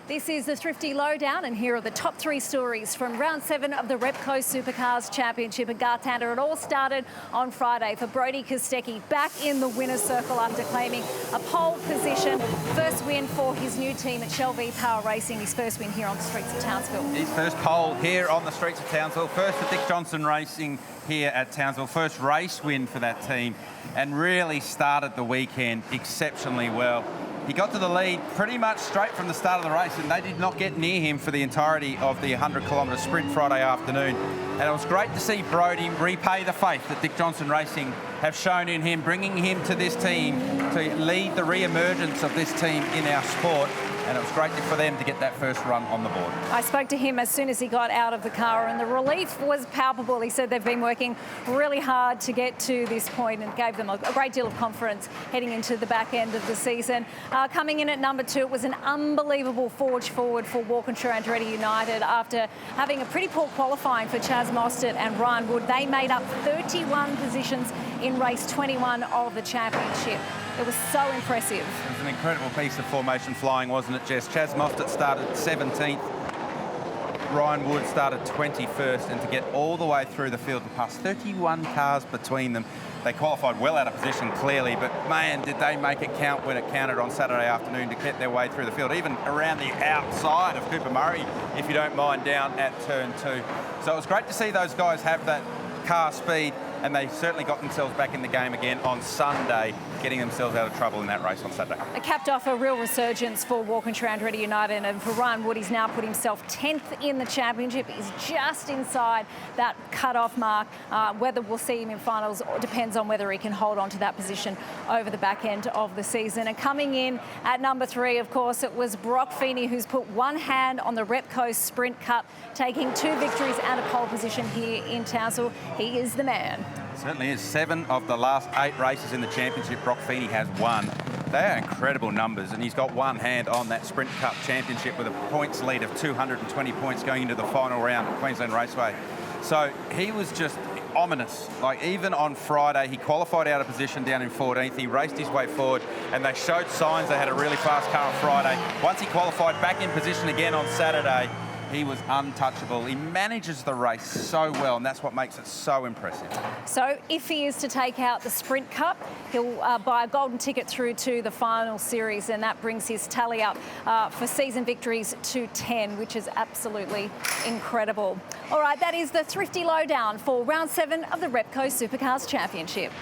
This is the Thrifty Lowdown, and here are the top 3 stories from round 7 of the Repco Supercars Championship at Garth, Tander. It all started on Friday for Brodie Kostecki back in the winner's circle after claiming a pole position. First win for his new team at Shell V Power Racing, his first win here on the streets of Townsville. His first pole here on the streets of Townsville. First for Dick Johnson Racing here at Townsville. First race win for that team, and really started the weekend exceptionally well. He got to the lead pretty much straight from the start of the race, and they did not get near him for the entirety of the 100-kilometre sprint Friday afternoon. And it was great to see Brodie repay the faith that Dick Johnson Racing have shown in him, bringing him to this team to lead the re-emergence of this team in our sport. And it was great for them to get that first run on the board. I spoke to him as soon as he got out of the car, and the relief was palpable. He said they've been working really hard to get to this point, and gave them a great deal of confidence heading into the back end of the season. Coming in at number 2, it was an unbelievable forge forward for Walkinshaw Andretti United. After having a pretty poor qualifying for Chaz Mostert and Ryan Wood, they made up 31 positions in race 21 of the championship. It was so impressive. It was an incredible piece of formation flying, wasn't it, Jess? Chaz Mostert started 17th. Ryan Wood started 21st, and to get all the way through the field and pass 31 cars between them. They qualified well out of position, clearly, but man, did they make it count when it counted on Saturday afternoon to get their way through the field, even around the outside of Cooper Murray, if you don't mind, down at turn 2. So it was great to see those guys have that car speed, and they certainly got themselves back in the game again on Sunday, getting themselves out of trouble in that race on Saturday. It capped off a real resurgence for Walkinshaw Andretti United, and for Ryan Wood, he's now put himself 10th in the championship. He's just inside that cut-off mark. Whether we'll see him in finals depends on whether he can hold on to that position over the back end of the season. And coming in at number 3, of course, it was Broc Feeney, who's put one hand on the Repco Sprint Cup, taking 2 victories and a pole position here in Townsville. He is the man. Certainly is. 7 of the last 8 races in the championship, Broc Feeney has won. They are incredible numbers, and he's got one hand on that Sprint Cup championship with a points lead of 220 points going into the final round at Queensland Raceway. So he was just ominous. Like, even on Friday, he qualified out of position down in 14th. He raced his way forward, and they showed signs they had a really fast car on Friday. Once he qualified back in position again on Saturday, he was untouchable. He manages the race so well, and that's what makes it so impressive. So if he is to take out the Sprint Cup, he'll buy a golden ticket through to the final series, and that brings his tally up for season victories to 10, which is absolutely incredible. All right, that is the Thrifty Lowdown for round 7 of the Repco Supercars Championship.